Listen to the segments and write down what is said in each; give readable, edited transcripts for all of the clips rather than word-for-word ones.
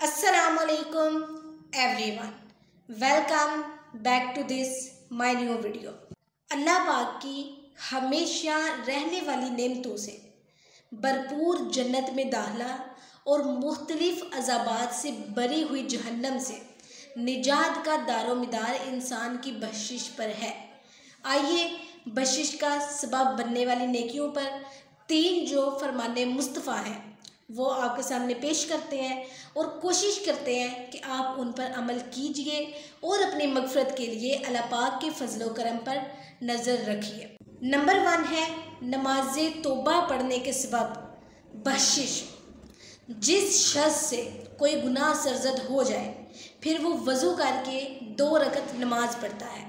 Assalamualaikum everyone. Welcome back to this my new video. अल्लाह पाक की हमेशा रहने वाली नेमतों से भरपूर जन्नत में दाखिला और मुख्तलिफ अज़ाबात से भरी हुई जहन्नम से निजात का दारोमदार इंसान की बख्शिश पर है। आइए बख्शिश का सबब बनने वाली नेकियों पर तीन जो फरमाने मुस्तफ़ा हैं वो आपके सामने पेश करते हैं और कोशिश करते हैं कि आप उन पर अमल कीजिए और अपनी मगफरत के लिए अल्लाह पाक के फजल व करम पर नज़र रखिए। नंबर 1 है नमाज तौबा पढ़ने के सबब बख्शिश। जिस शख्स से कोई गुनाह सरजद हो जाए फिर वो वज़ू करके 2 रकत नमाज पढ़ता है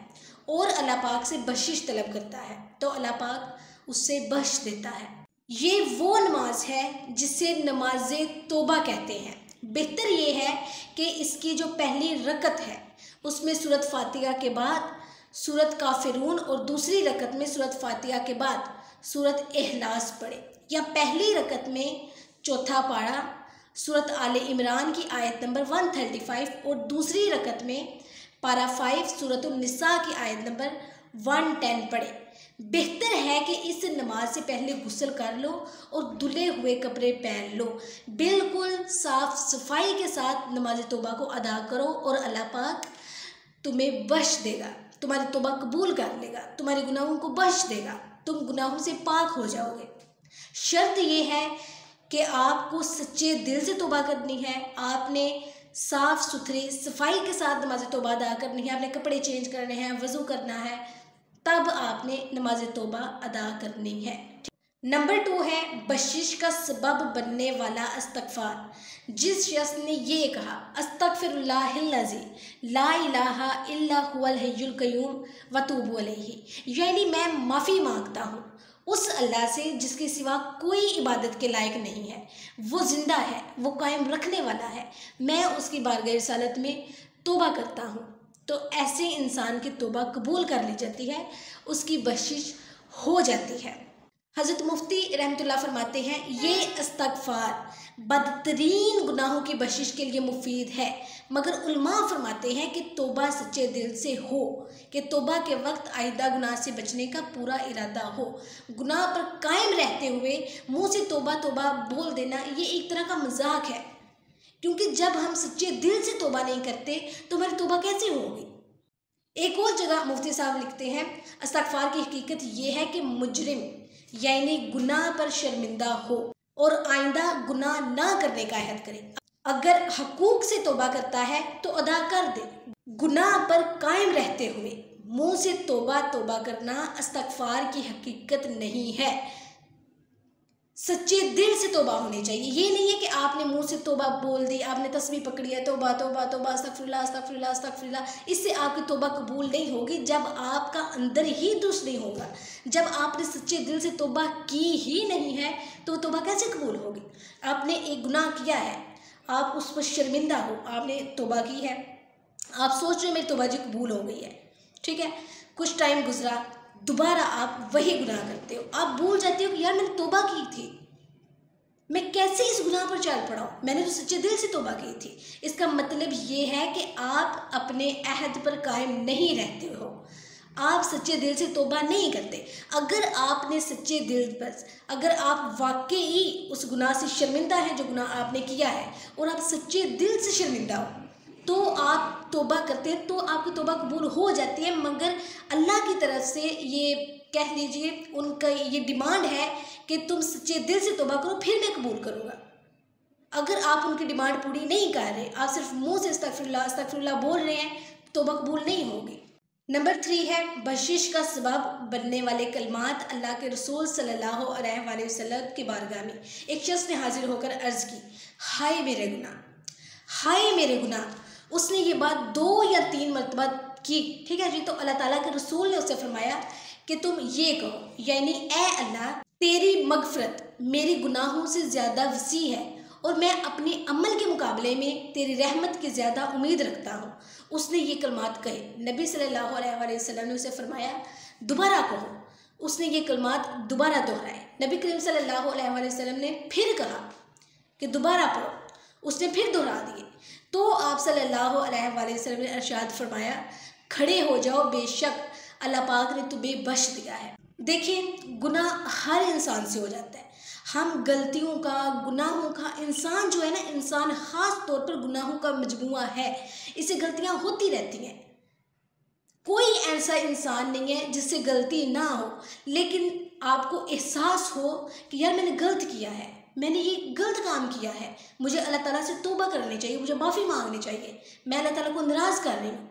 और अल्लाह पाक से बख्शिश तलब करता है तो अल्लाह पाक उससे बख्श देता है। ये वो नमाज है जिसे नमाज तौबा कहते हैं। बेहतर ये है कि इसकी जो पहली रकत है उसमें सूरत फातिहा के बाद सूरत काफिरून और दूसरी रकत में सूरत फातिहा के बाद सूरत इखलास पढ़े, या पहली रकत में चौथा पारा सूरत आले इमरान की आयत नंबर 135 और दूसरी रकत में पारा 5 सूरत निसा की आयत नंबर 110 पढ़े। बेहतर है कि इस नमाज से पहले गुस्ल कर लो और धुले हुए कपड़े पहन लो, बिल्कुल साफ सफाई के साथ नमाज तौबा को अदा करो और अल्लाह पाक तुम्हें बख्श देगा, तुम्हारी तौबा कबूल कर लेगा, तुम्हारे गुनाहों को बख्श देगा, तुम गुनाहों से पाक हो जाओगे। शर्त ये है कि आपको सच्चे दिल से तौबा करनी है, आपने साफ़ सुथरी सफाई के साथ नमाज तौबा अदा करनी है, आपने कपड़े चेंज करने हैं, वज़ू करना है, तब आपने नमाज तौबा अदा करनी है। नंबर 2 है बख्शिश का सबब बनने वाला इस्तग़फ़ार। जिस शख्स ने ये कहा अस्तग़फ़िरुल्लाहिल्लज़ी ला इलाहा इल्ला हुवल हय्युल क़य्यूम व तूबू अलैहि, यानी मैं माफ़ी मांगता हूँ उस अल्लाह से जिसके सिवा कोई इबादत के लायक नहीं है, वो ज़िंदा है, वो कायम रखने वाला है, मैं उसकी बारगाह रिसालत में तौबा करता हूँ, तो ऐसे इंसान की तौबा कबूल कर ली जाती है, उसकी बख्शिश हो जाती है। हज़रत मुफ्ती रहमतुल्लाह फरमाते हैं ये इस्तग़फ़ार बदतरीन गुनाहों की बख्शिश के लिए मुफीद है, मगर उलमा फरमाते हैं कि तौबा सच्चे दिल से हो, कि तौबा के वक्त आइंदा गुनाह से बचने का पूरा इरादा हो। गुनाह पर कायम रहते हुए मुँह से तौबा तौबा बोल देना ये एक तरह का मजाक है, क्योंकि जब हम सच्चे दिल से तौबा नहीं करते तो हमारी तौबा कैसे होगी। एक और जगह मुफ्ती साहब लिखते हैं इस्तग़फ़ार की हकीकत ये है कि मुजरिम यानी गुनाह पर शर्मिंदा हो और आइंदा गुनाह ना करने का अहद करे। अगर हकूक से तौबा करता है तो अदा कर दे, गुनाह पर कायम रहते हुए मुँह से तौबा तौबा करना इस्तग़फ़ार की हकीकत नहीं है। सच्चे दिल से तौबा होनी चाहिए। ये नहीं है कि आपने मुंह से तौबा बोल दी, आपने तस्बीह पकड़ी है तौबा तौबा तौबा अस्तग़फ़िरुल्लाह अस्तग़फ़िरुल्लाह अस्तग़फ़िरुल्लाह, इससे आपकी तौबा कबूल नहीं होगी जब आपका अंदर ही दुरुस्त नहीं होगा। जब आपने सच्चे दिल से तौबा की ही नहीं है तो तौबा कैसे कबूल होगी। आपने एक गुनाह किया है, आप उस पर शर्मिंदा हो, आपने तौबा की है, आप सोच रहे हो मेरी तौबा जी कबूल हो गई है, ठीक है, कुछ टाइम गुजरा, दोबारा आप वही गुनाह करते हो, आप भूल जाते हो कि यार मैंने तौबा की थी, मैं कैसे इस गुनाह पर चल पड़ा हूँ, मैंने तो सच्चे दिल से तौबा की थी। इसका मतलब ये है कि आप अपने अहद पर कायम नहीं रहते हो, आप सच्चे दिल से तौबा नहीं करते। अगर आपने सच्चे दिल पर, अगर आप वाकई उस गुनाह से शर्मिंदा हैं जो गुनाह आपने किया है और आप सच्चे दिल से शर्मिंदा हो तो आप तौबा करते हैं तो आपकी तौबा कबूल हो जाती है। मगर अल्लाह की तरफ से ये कह लीजिए उनका ये डिमांड है कि तुम सच्चे दिल से तौबा करो फिर मैं कबूल करूँगा। अगर आप उनकी डिमांड पूरी नहीं कर रहे, आप सिर्फ मुंह से अस्तग़फ़िरुल्लाह अस्तग़फ़िरुल्लाह बोल रहे हैं, तौबा कबूल नहीं होगी। नंबर 3 है बख्शिश का सबब बनने वाले कलमात। अल्लाह के रसूल सल्लल्लाहु अलैहि वसल्लम की बारगाह में एक शख्स ने हाजिर होकर अर्ज़ की, हाय मेरे गुनाह, हाय मेरे गुनाह। उसने ये बात 2 या 3 मरतबा की, ठीक है जी। तो अल्लाह ताला के रसूल ने उससे फरमाया कि तुम ये कहो, यानी ए अल्लाह तेरी मगफरत मेरे गुनाहों से ज़्यादा वसी है और मैं अपने अमल के मुकाबले में तेरी रहमत की ज़्यादा उम्मीद रखता हूँ। उसने ये कलमात कहे, नबी सल्लल्लाहु अलैहि वसल्लम ने उसे फरमाया दोबारा कहो। उसने ये कलमात दोबारा दोहराए, नबी करीम सल्लल्लाहु अलैहि वसल्लम ने फिर कहा कि दोबारा पढ़ो। उसने फिर दोहरा दिए। तो आप सल्लल्लाहु अलैहि वसल्लम ने इरशाद फरमाया, खड़े हो जाओ, बेशक अल्लाह पाक ने तुम्हें बख्श दिया है। देखिए, गुनाह हर इंसान से हो जाता है। हम गलतियों का, गुनाहों का, इंसान जो है ना, इंसान ख़ास तौर पर गुनाहों का मजमुआ है। इससे गलतियां होती रहती हैं। कोई ऐसा इंसान नहीं है जिससे गलती ना हो, लेकिन आपको एहसास हो कि यार मैंने गलत किया है, मैंने ये गलत काम किया है, मुझे अल्लाह ताला से तौबा करनी चाहिए, मुझे माफ़ी मांगनी चाहिए, मैं अल्लाह ताला को नाराज़ कर रही हूँ।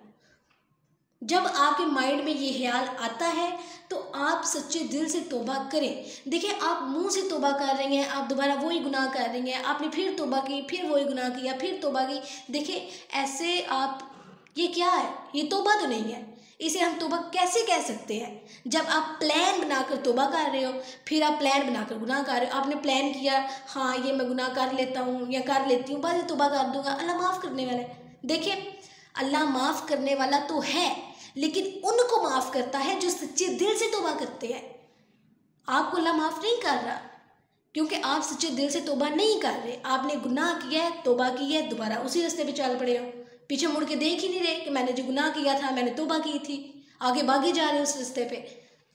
जब आपके माइंड में ये ख्याल आता है तो आप सच्चे दिल से तौबा करें। देखिए, आप मुंह से तौबा कर रही हैं, आप दोबारा वही गुनाह कर रही हैं, आपने फिर तौबा की, फिर वही गुनाह किया, फिर तौबा की। देखिए, ऐसे आप, ये क्या है? ये तौबा तो नहीं है। इसे हम तौबा कैसे कह सकते हैं? जब आप प्लान बनाकर तौबा कर रहे हो, फिर आप प्लान बनाकर गुनाह कर रहे हो। आपने प्लान किया, हाँ ये मैं गुनाह कर लेता हूँ या कर लेती हूँ, बाद में तौबा कर दूंगा, अल्लाह माफ़ करने वाला है। देखिए, अल्लाह माफ़ करने वाला तो है, लेकिन उनको माफ़ करता है जो सच्चे दिल से तौबा करते हैं। आपको अल्लाह माफ़ नहीं कर रहा, क्योंकि आप सच्चे दिल से तौबा नहीं कर रहे। आपने गुनाह किया है, तौबा की है, दोबारा उसी रास्ते पे चल पड़े हो, पीछे मुड़ के देख ही नहीं रहे कि मैंने जो गुनाह किया था, मैंने तौबा की थी, आगे भागे जा रहे हो उस रास्ते पे।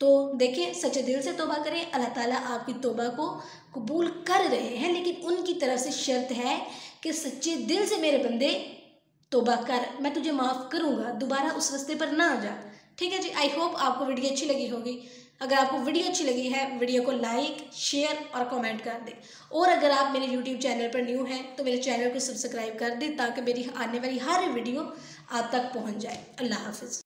तो देखिए, सच्चे दिल से तौबा करें, अल्लाह ताला आपकी तौबा को कबूल कर रहे हैं, लेकिन उनकी तरफ से शर्त है कि सच्चे दिल से मेरे बंदे तौबा कर, मैं तुझे माफ़ करूँगा, दोबारा उस रास्ते पर ना आ जा। ठीक है जी, आई होप आपको वीडियो अच्छी लगी होगी। अगर आपको वीडियो अच्छी लगी है, वीडियो को लाइक, शेयर और कमेंट कर दें। और अगर आप मेरे यूट्यूब चैनल पर न्यू हैं तो मेरे चैनल को सब्सक्राइब कर दें, ताकि मेरी आने वाली हर वीडियो आप तक पहुंच जाए। अल्लाह हाफिज़।